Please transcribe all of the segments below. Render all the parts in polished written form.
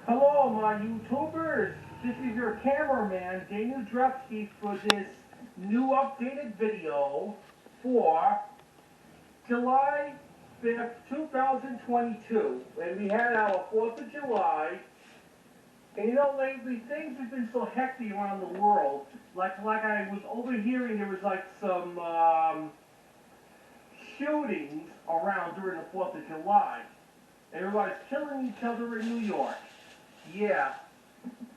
Hello, my YouTubers. This is your cameraman, Daniel Drupsky, for this new updated video for July 5th, 2022. And we had our 4th of July. And you know, lately things have been so hectic around the world. Like I was overhearing there was like some shootings around during the 4th of July. Everybody's killing each other in New York. Yeah.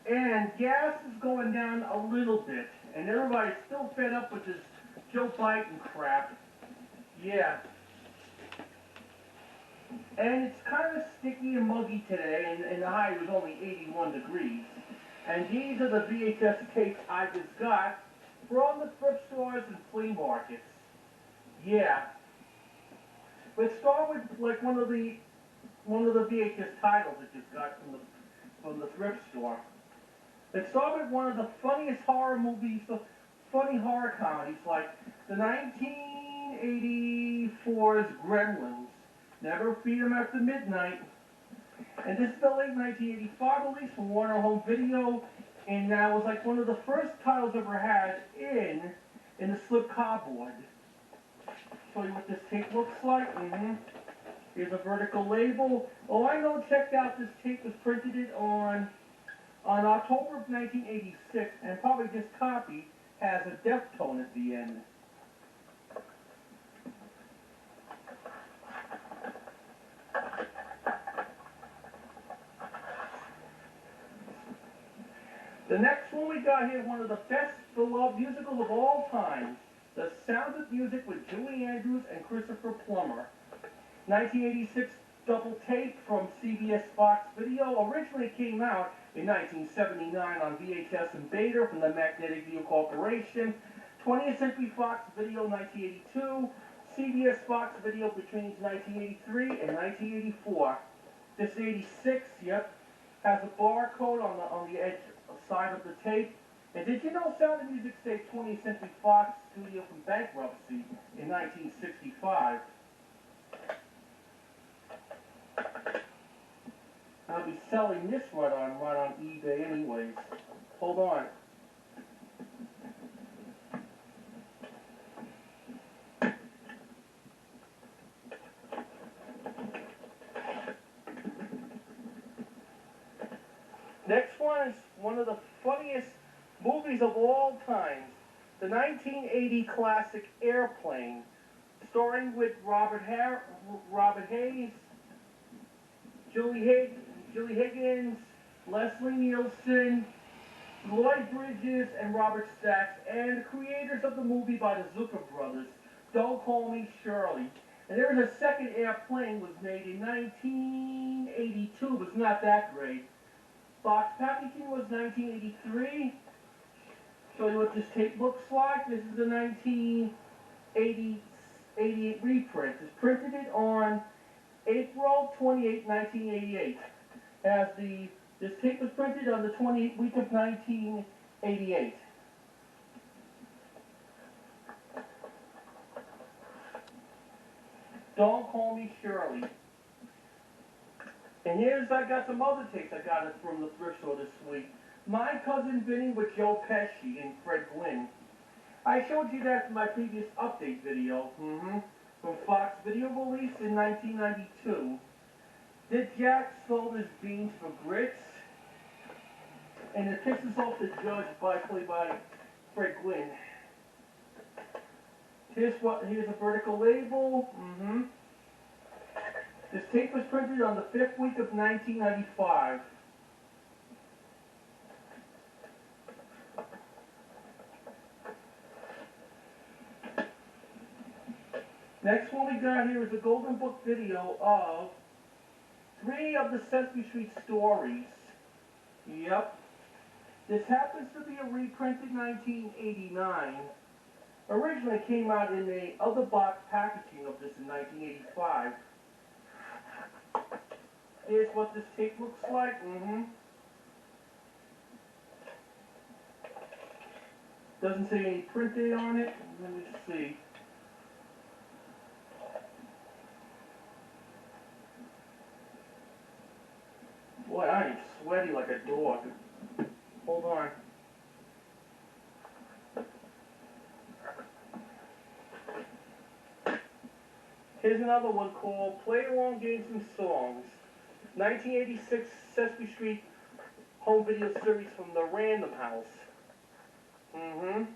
And gas is going down a little bit. And everybody's still fed up with this Joe Biden crap. Yeah. And it's kind of sticky and muggy today, and the high was only 81 degrees. And these are the VHS tapes I just got from the thrift stores and flea markets. Yeah. Let's start with like one of the VHS titles I just got from the thrift store. Let's start with one of the funniest horror movies, the funny horror comedies, like the 1984's Gremlins. Never Feed 'Em After Midnight. And this is the late 1985 release from Warner Home Video, and that was like one of the first titles ever had in the slip cardboard. Show you what this tape looks like. Here's a vertical label. Oh, I know, checked out, this tape was printed on October of 1986, and probably this copy has a Deftone at the end. The next one we got here, one of the best beloved musicals of all time, The Sound of Music with Julie Andrews and Christopher Plummer. 1986 double tape from CBS Fox Video. Originally came out in 1979 on VHS and Beta from the Magnetic Video Corporation. 20th Century Fox Video 1982. CBS Fox Video between 1983 and 1984. This 86, yep, has a barcode on the edge side of the tape. And did you know Sound of Music saved 20th Century Fox Studio from bankruptcy in 1965? I'll be selling this right on eBay anyways. Hold on. Next one is one of the funniest movies of all times. The 1980 classic Airplane, starring with Robert Hayes, Julie Higgins, Leslie Nielsen, Lloyd Bridges, and Robert Stack, and the creators of the movie by the Zucker brothers, Don't Call Me Shirley. And there was a second Airplane, was made in 1982, it was not that great. Box packaging was 1983. Show you what this tape looks like. This is the 1988 reprint. It's printed it on April 28, 1988. This tape was printed on the 28th week of 1988. Don't Call Me Shirley. And I got some other tapes I got it from the thrift store this week. My Cousin Vinny with Joe Pesci and Fred Gwynne. I showed you that in my previous update video. From Fox Video release in 1992. Did Jack sold his beans for grits? And it pisses off the judge played by Fred Gwynne. Here's a vertical label. This tape was printed on the 5th week of 1995. Next one we got here is a Golden Book video of 3 of the Sesame Street stories. Yep. This happens to be a reprinted 1989. Originally came out in the other box packaging of this in 1985. Here's what this tape looks like. Doesn't say any print date on it. Let me see. Boy, I am sweaty like a dog. Hold on. Here's another one called Play Along Games and Songs. 1986 Sesame Street home video series from the Random House. And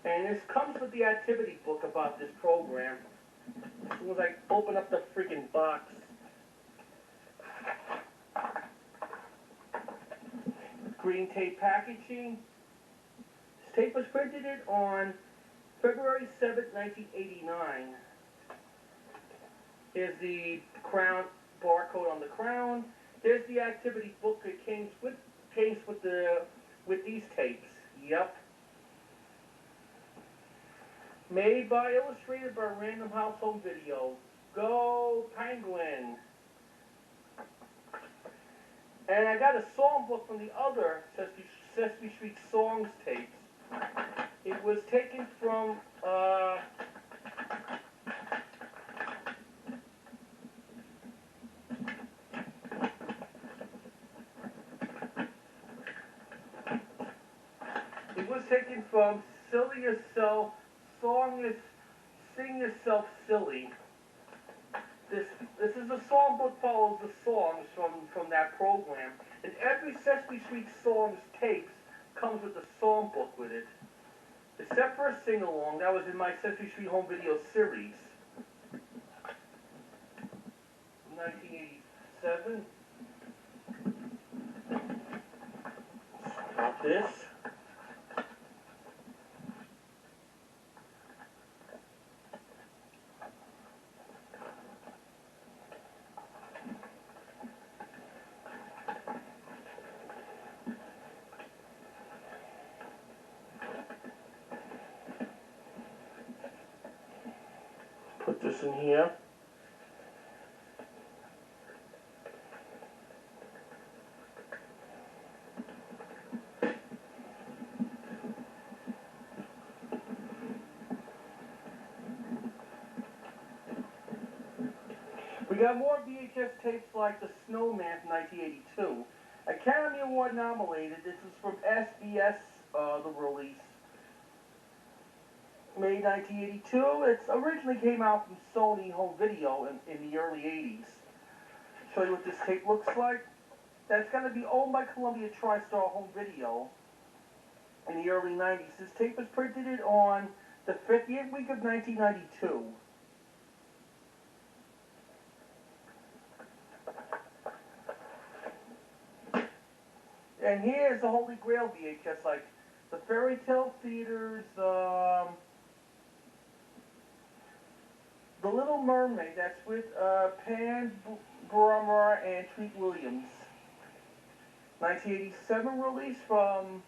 this comes with the activity book about this program. As soon as I open up the freaking box. Green tape packaging. This tape was printed on February 7th, 1989. Here's the crown barcode on the crown. There's the activity book that came with these tapes. Yep. Made by, illustrated by Random House Home Video. Go Penguin! And I got a song book from the other Sesame Street Songs tapes. It was taken from, Silly Yourself, Sing Yourself Silly. This is a song book, follows the songs from that program. And every Sesame Street Songs tapes comes with a song book with it. Except for a sing-along, that was in my Sesame Street Home Video series. 1987. Got this. Put this in here. We got more VHS tapes like the Snowman from 1982. Academy Award nominated. This is from SBS, the release. May 1982. It originally came out from Sony Home Video in the early 80s. Show you what this tape looks like. That's going to be owned by Columbia TriStar Home Video in the early 90s. This tape was printed on the 50th week of 1992. And here's the Holy Grail VHS, like the Fairy Tale Theaters, The Little Mermaid, that's with Pan Plummer and Treat Williams. 1987 release from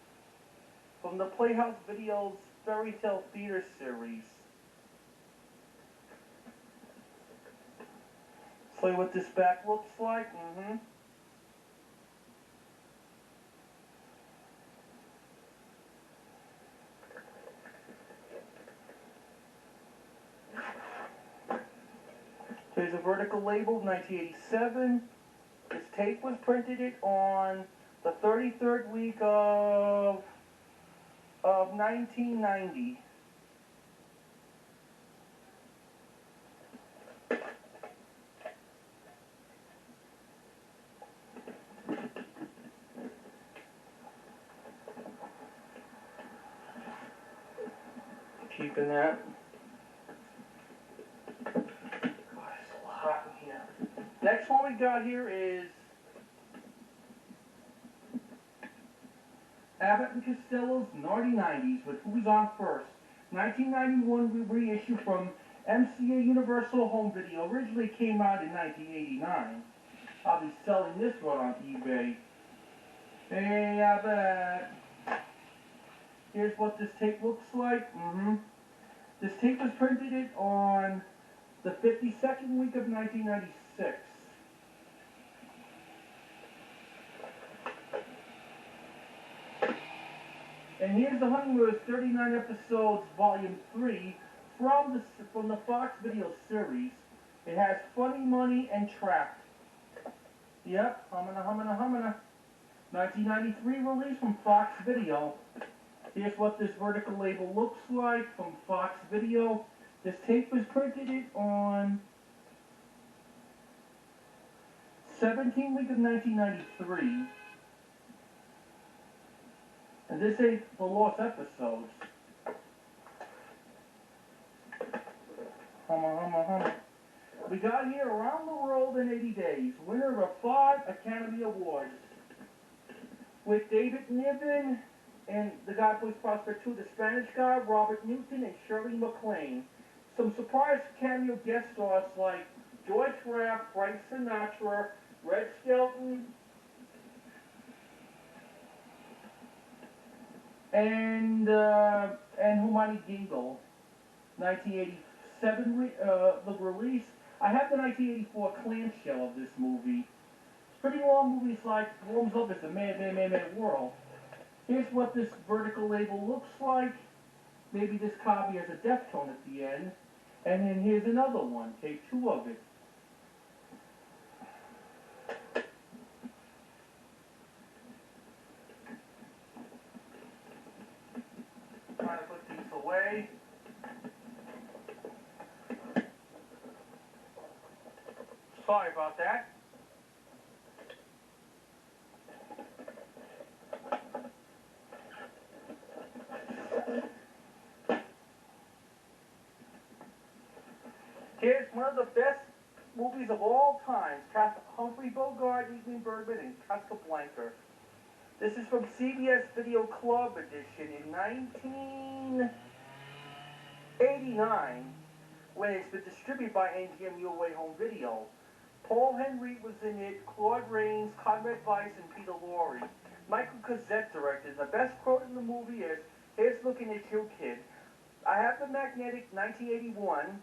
the Playhouse Videos Fairy Tale Theater series. Show you what this back looks like. There's a vertical label, 1987. This tape was printed on the 33rd week of 1990. Keeping that. Next one we got here is Abbott and Costello's Naughty 90s with Who's On First. 1991 reissue from MCA Universal Home Video. Originally came out in 1989. I'll be selling this one on eBay. Hey, Abbott. Here's what this tape looks like. This tape was printed on the 52nd week of 1996. And here's the Honeymooners 39 episodes, Volume 3, from the Fox Video series. It has Funny Money and Trapped. Yep, humana. 1993 release from Fox Video. Here's what this vertical label looks like from Fox Video. This tape was printed on 17th week of 1993. And this ain't the lost episodes. Hummer. We got here Around the World in 80 Days, winner of 5 Academy Awards. With David Nievn and the guy who plays Prospect 2, the Spanish guy, Robert Newton, and Shirley MacLaine. Some surprise cameo guest stars like George Rapp, Frank Sinatra, Red Skelton, and Hermione Gingle. 1987 the release. I have the 1984 clamshell of this movie. It's pretty long movies like warms up as the mad world. Here's what this vertical label looks like. Maybe this copy has a Deftone at the end. And then here's another one. Take 2 of it. Trying to put these away. Sorry about that. Here's one of the best movies of all times. Humphrey, Bogart, Ingrid, Bergman, and Casablanca. This is from CBS Video Club edition in 1989, when it's been distributed by MGM Your Home Video. Paul Henry was in it, Claude Rains, Conrad Weiss, and Peter Lorre. Michael Cassett directed. The best quote in the movie is, "Here's looking at you, kid." I have the Magnetic 1981,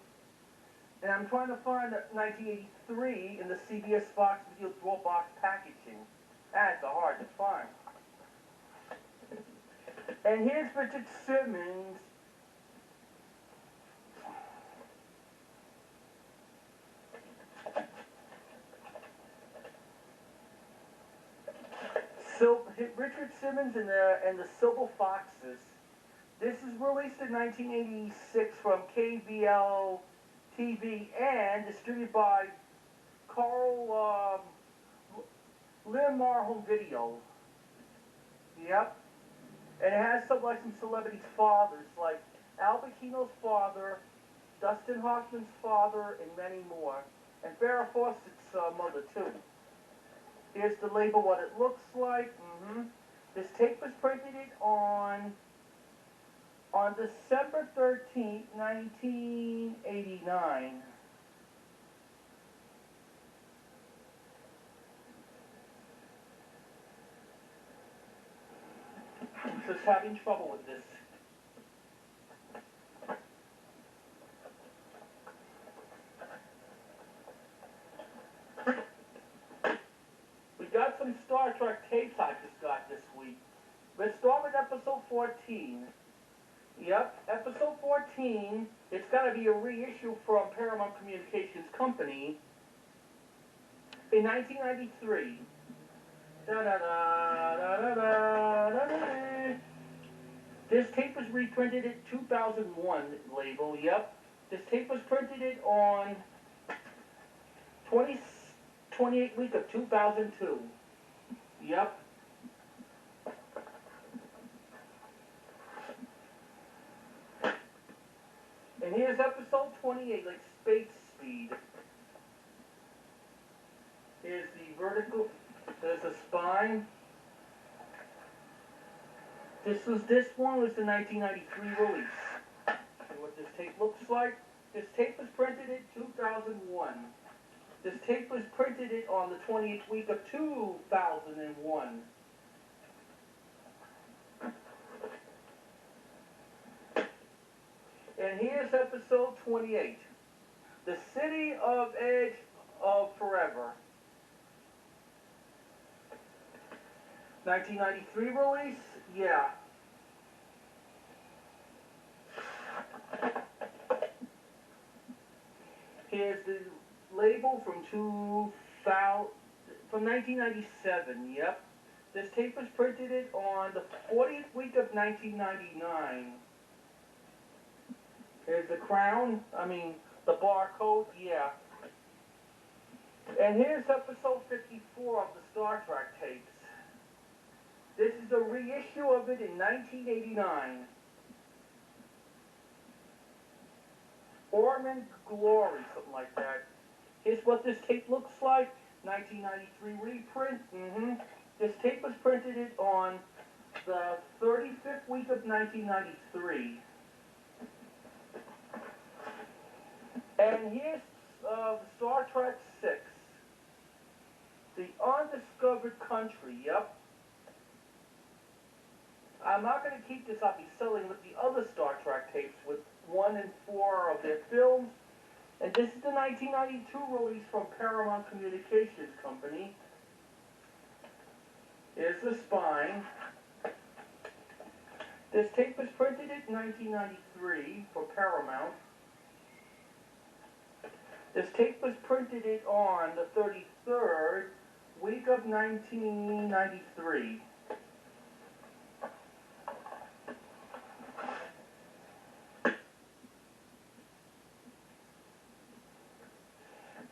and I'm trying to find the 1983 in the CBS Fox Video draw box packaging. That's hard to find. And here's Richard Simmons. Richard Simmons and the Silver Foxes. This is released in 1986 from KVL TV and distributed by Carl Limar Home Video. Yep. And it has some celebrities' fathers, like Al Pacino's father, Dustin Hoffman's father, and many more. And Farrah Fawcett's mother, too. Here's the label, what it looks like. This tape was printed on December 13th, 1989. I'm just having trouble with this. We got some Star Trek tapes I just got this week. Let's start with episode 14. Yep, episode 14. It's got to be a reissue from Paramount Communications Company in 1993. This tape was reprinted at 2001 label. Yep. This tape was printed on 28th week of 2002. Yep. And here's episode 28, like space speed. Here's the vertical. There's a spine. This one was the 1993 release. And what this tape looks like. This tape was printed in 2001. This tape was printed on the 28th week of 2001. And here's episode 28. The City of Edge of Forever. 1993 release? Yeah. Here's the label from from 1997, yep. This tape was printed it on the 40th week of 1999. Here's the crown, the barcode, yeah. And here's episode 54 of the Star Trek tapes. This is a reissue of it in 1989. Ormond Glory, something like that. Here's what this tape looks like. 1993 reprint. This tape was printed it on the 35th week of 1993. And here's Star Trek 6. The Undiscovered Country, yep. I'm not going to keep this. I'll be selling with the other Star Trek tapes with 1 and 4 of their films. And this is the 1992 release from Paramount Communications Company. Here's the spine. This tape was printed in 1993 for Paramount. This tape was printed on the 33rd week of 1993.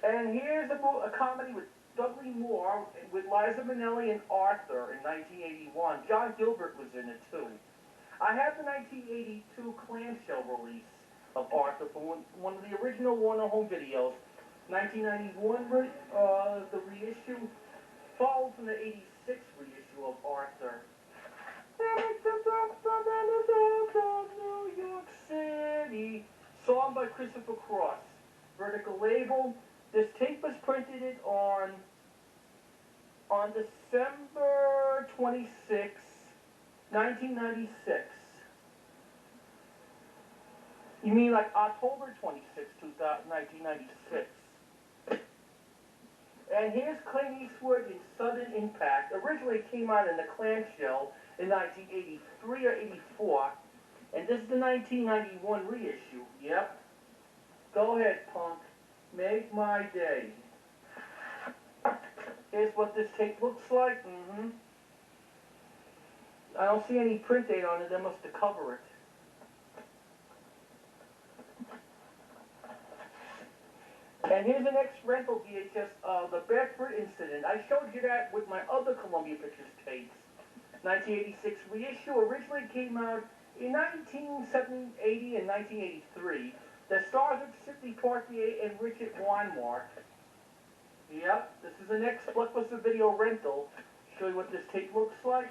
And here's a comedy with Dudley Moore, with Liza Minnelli and Arthur in 1981. John Gilbert was in it too. I have the 1982 clamshell release of Arthur from one of the original Warner Home Videos. 1991, the reissue, followed from the 86 reissue of Arthur. New York City. Song by Christopher Cross. Vertical label. This tape was printed on December 26, 1996. You mean like October 26, 1996. And here's Clint Eastwood in Sudden Impact. Originally it came out in the clamshell in 1983 or 84. And this is the 1991 reissue. Yep. Go ahead, punk. Make my day. Here's what this tape looks like. I don't see any print date on it. They must have covered it. And here's an ex-rental VHS of the Bedford Incident. I showed you that with my other Columbia Pictures tapes. 1986 reissue. Originally came out in 1980 and 1983. The stars of Sidney Poitier and Richard Weinmark. Yep, this is an ex-Blockbuster Video rental. Show you what this tape looks like.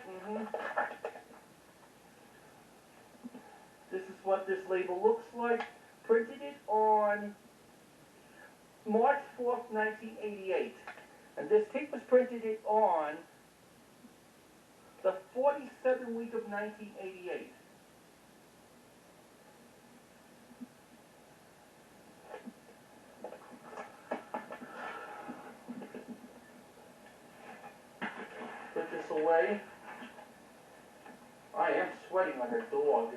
This is what this label looks like. Printed it on March 4th, 1988. And this tape was printed it on the 47th week of 1988. Put this away. I am sweating like a dog.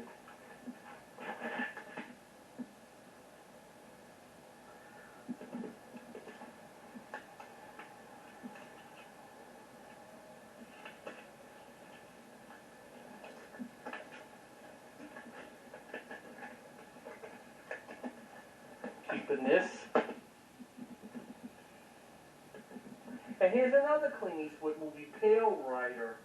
Keeping this. And here's another Clint Eastwood movie, Pale Rider.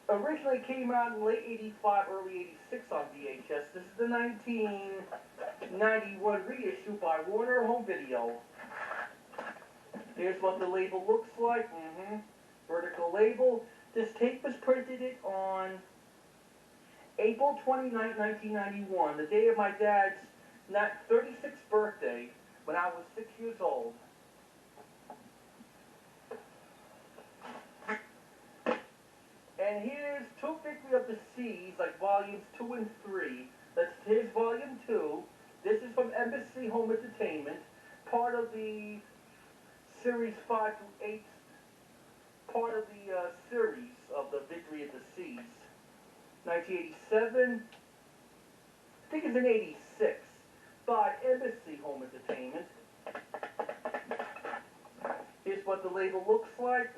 Originally came out in late 85, early 86 on VHS. This is the 1991 reissue by Warner Home Video. Here's what the label looks like. Vertical label. This tape was printed it on April 29, 1991, the day of my dad's 36th birthday, when I was 6 years old. And here's Two Victory of the Seas, like volumes 2 and 3. Here's volume 2. This is from Embassy Home Entertainment, part of the series 5 through 8, part of the series of the Victory of the Seas. 1987, I think it's in 86, by Embassy Home Entertainment. Here's what what the label looks like.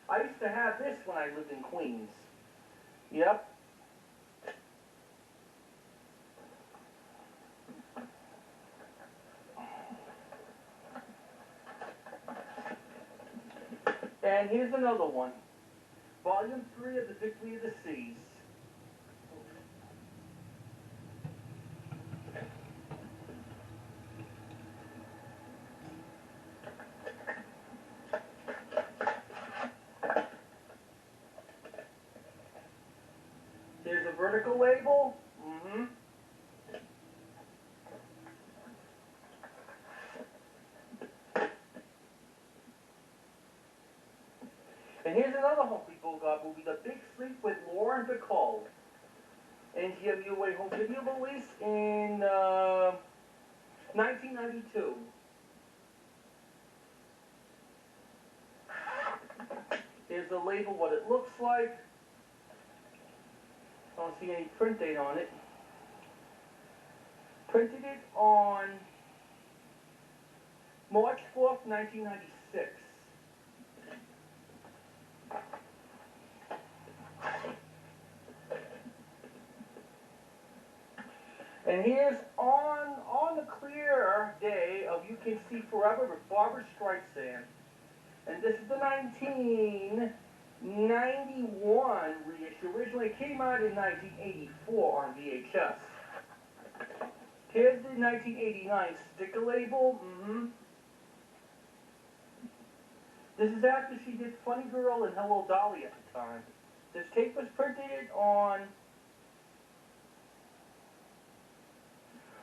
I used to have this when I lived in Queens. Yep. And here's another one. Volume 3 of The Victory of the Seas. There's a vertical label. And here's another Humphrey Bogart movie, The Big Sleep with Lauren Bacall. NGWA home video release in 1992. Here's the label, what it looks like. I don't see any print date on it. Printed it on March 4th, 1996. And here's on the clear day of You Can See Forever with Barbra Streisand. And this is the 1991 reissue. Originally it came out in 1984 on VHS. Here's the 1989 sticker label. This is after she did Funny Girl and Hello Dolly at the time. This tape was printed on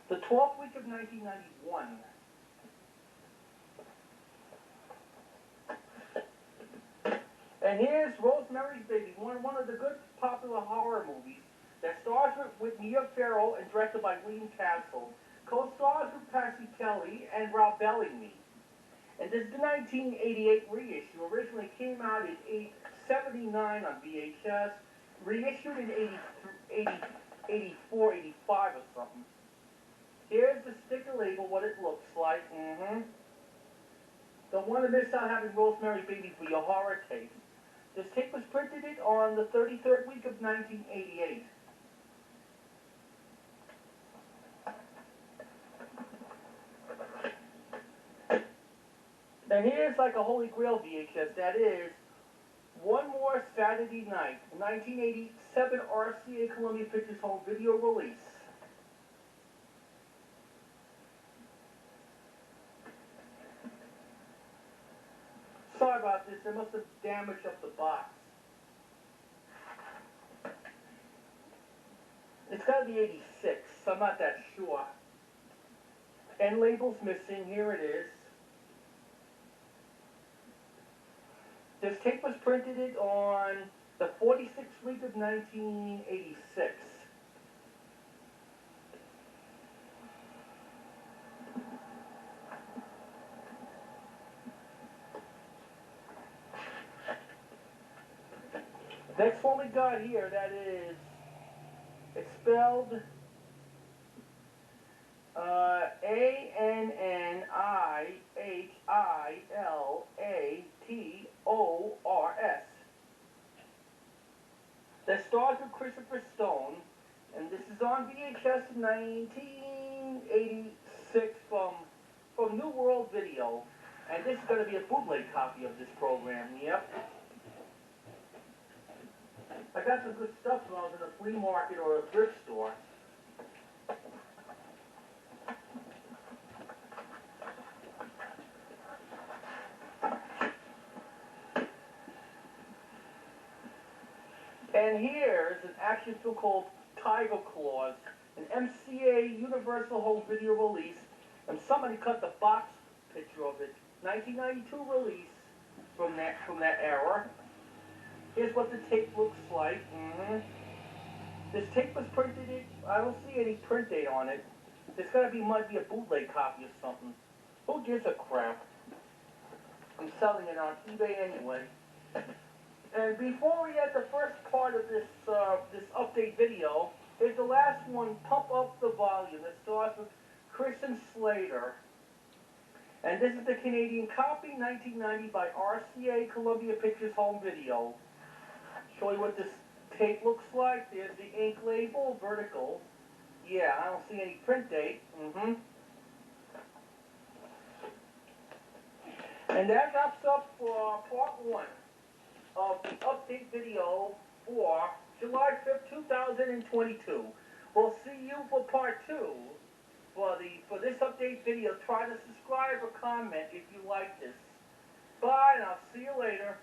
the 12th week of 1991. And here's Rosemary's Baby, one of the good popular horror movies that stars with Mia Farrow and directed by William Castle. Co-stars with Pesci Kelly and Rob Bellamy. And this is the 1988 reissue. Originally came out in 1979 on VHS, reissued in 84, 85 or something. Here's the sticker label, what it looks like. Don't want to miss out having Rosemary's Baby for your horror tape. This tape was printed on the 33rd week of 1988. And here's like a Holy Grail VHS. That is One More Saturday Night, 1987 RCA Columbia Pictures home video release. Sorry about this, I must have damaged up the box. It's got to be 86, I'm not that sure. And label's missing, here it is. This tape was printed on the 46th week of 1986. Next one we got here, that is, it's spelled Annihilators. That stars with Christopher Stone, and this is on VHS in 1986 from New World Video, and this is going to be a bootleg copy of this program. Yep. I got some good stuff when I was in a flea market or a thrift store. And here's an action film called Tiger Claws, an MCA Universal Home Video release, and somebody cut the box picture of it. 1992 release from that era. Here's what the tape looks like. This tape was printed, I don't see any print date on it. It's gotta be, might be a bootleg copy or something. Who gives a crap? I'm selling it on eBay anyway. And before we get the first part of this this update video, here's the last one, Pump Up the Volume. It starts with Chris and Slater. And this is the Canadian copy, 1990 by RCA Columbia Pictures Home Video. Show you what this tape looks like. There's the ink label, vertical. Yeah, I don't see any print date. And that wraps up for part 1 of the update video for July 5th, 2022. We'll see you for part 2. For this update video, try to subscribe or comment if you like this. Bye, and I'll see you later.